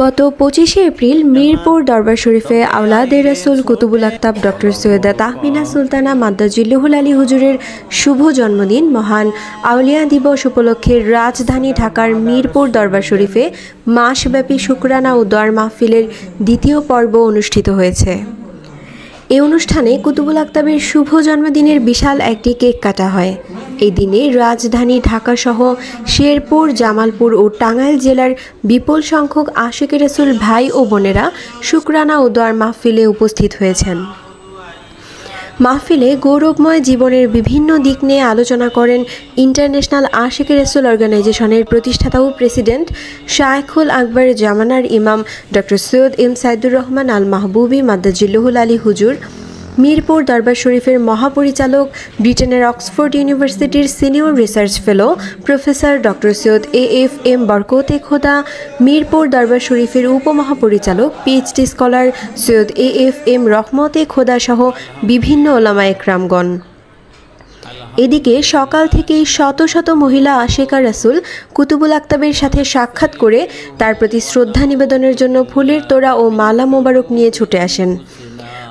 গত 25শে এপ্রিল মিরপুর দরবার শরীফে আওলাদে রাসূল কুতুবুল আকতাব ডক্টর সৈয়দা তাহমিনা সুলতানা মাদ্দাজিল্লুহুল আলী হুজুরের শুভ জন্মদিন মহান আউলিয়া দিবস উপলক্ষে রাজধানী ঢাকার মিরপুর দরবার শরীফে মাসব্যাপী শুকরানা ও দোয়ার মাহফিলের দ্বিতীয় পর্ব অনুষ্ঠিত হয়েছে। এই অনুষ্ঠানে কুতুবুল আকতাবের শুভ জন্মদিনের বিশাল একটি কেক কাটা হয়। এই দিনে রাজধানী ঢাকাসহ শেরপুর, জামালপুর ও টাঙ্গাইল জেলার বিপুল সংখ্যক আশিকে রাসূল ভাই ও বোনেরা শুকরানা ও দোয়ার মাহফিলে উপস্থিত হয়েছেন। মাহফিলে গৌরবময় জীবনের বিভিন্ন দিক নিয়ে আলোচনা করেন ইন্টারন্যাশনাল আশিকে রাসূল অর্গানাইজেশনের প্রতিষ্ঠাতা ও প্রেসিডেন্ট শায়খুল আকবর জামানার ইমাম ডক্টর সৈয়দ এম সাইদুর রহমান আল মাহবুবী মাদ্দাজিল্লুহুল আলী হুজুর, মিরপুর দরবার শরীফের মহাপরিচালক, ব্রিটেনের অক্সফোর্ড ইউনিভার্সিটির senior research fellow professor doctor Syed AFM বরকতে খোদা, মিরপুর দরবার শরীফের উপমহাপরিচালক, পিএইচডি স্কলার সৈয়দ এএফএম রহমতে খোদা সহ বিভিন্ন ওলামা একরামগণ। এদিকে সকাল থেকেই শত শত মহিলা আশিকা রাসূল কুতুবুল আকতাবের সাথে সাক্ষাৎ করে তার প্রতি শ্রদ্ধা নিবেদনের জন্য ফুলের তোড়া ও মালা মোবারক নিয়ে ছুটে আসেন।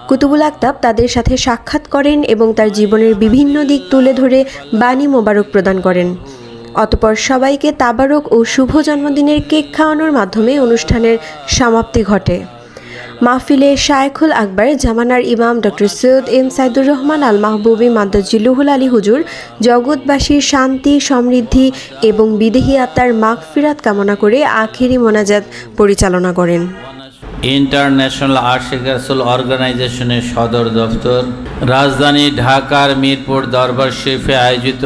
কুতুবুল আকতাব তাদের সাথে সাক্ষাৎ করেন এবং তার জীবনের বিভিন্ন দিক তুলে ধরে বাণী মোবারক প্রদান করেন। অতঃপর সবাইকে তাবারক ও শুভ জন্মদিনের কেক খাওয়ানোর মাধ্যমে অনুষ্ঠানের সমাপ্তি ঘটে। মাহফিলে শায়খুল আকবর জামানার ইমাম ডক্টর সৈয়দ এম সাইদুর রহমান আল মাহবুবী মাদ্দাজিল্লুহুল আলী হুজুর জগৎবাসীর শান্তি, সমৃদ্ধি এবং বিদেহী আত্মার মাগফিরাত কামনা করে আখিরি মোনাজাত পরিচালনা করেন। ইন্টারন্যাশনাল আশিকে রাসূল অর্গানাইজেশনের সদর দফতর রাজধানী ঢাকার মিরপুর দরবার শরীফে আয়োজিত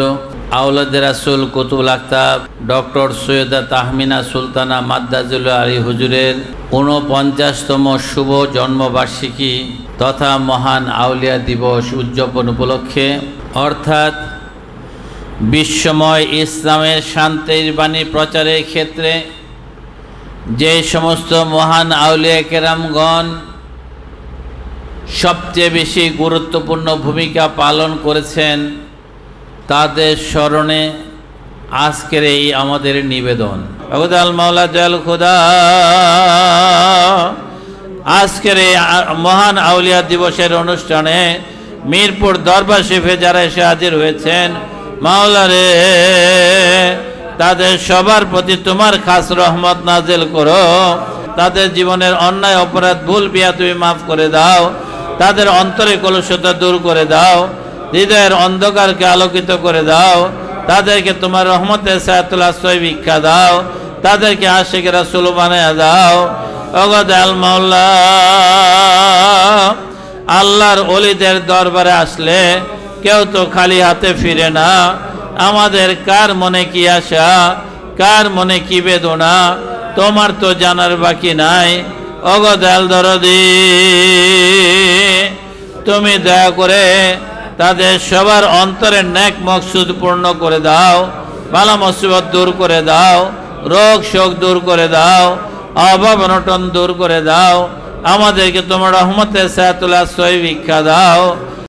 আওলাদে রাসূল কুতুবুল আকতাব ডক্টর সৈয়দা তাহমিনা সুলতানা মাদ্দাজিল্লুহুল আলী হুজুরের ৪৯তম শুভ জন্মবার্ষিকী তথা মহান আউলিয়া দিবস উদযাপন উপলক্ষে, অর্থাৎ বিশ্বময় ইসলামের শান্তির বাণী প্রচারের ক্ষেত্রে যে সমস্ত মহান আউলিয়া কেরামগণ সবচেয়ে বেশি গুরুত্বপূর্ণ ভূমিকা পালন করেছেন, তাদের স্মরণে আজকের এই আমাদের নিবেদন। আল মাওলা জল খুদা, আজকের এই মহান আউলিয়া দিবসের অনুষ্ঠানে মিরপুর দরবার শরীফে যারা এসে হাজির হয়েছেন, মাওলা রে তাদের সবার প্রতি তোমার খাস রহমত নাজিল করো। তাদের জীবনের অন্যায়, অপরাধ, ভুল বিয়া তুমি মাফ করে দাও। তাদের অন্তরে কলুষতা দূর করে দাও, হৃদয়ের অন্ধকারকে আলোকিত করে দাও। তাদেরকে তোমার রহমতের ছায়াতলে আশ্রয় ভিক্ষা দাও। তাদেরকে আশিকে রাসূল বানায়া দাও। ওগো দয়াল মাওলা, আল্লাহর ওলিদের দরবারে আসলে কেউ তো খালি হাতে ফিরে না। আমাদের কার মনে কি আশা, কার মনে কি বেদনা, তোমার তো জানার বাকি নাই। ওগো দয়াল দরদি, তুমি দয়া করে তাদের সবার অন্তরের নেক মকসুদ পূর্ণ করে দাও, বালা মুসিবত দূর করে দাও, রোগ শোক দূর করে দাও, অভাব অনটন দূর করে দাও। আমাদেরকে তোমার রহমতের ছায়াতলে আশ্রয় ভিক্ষা দাও।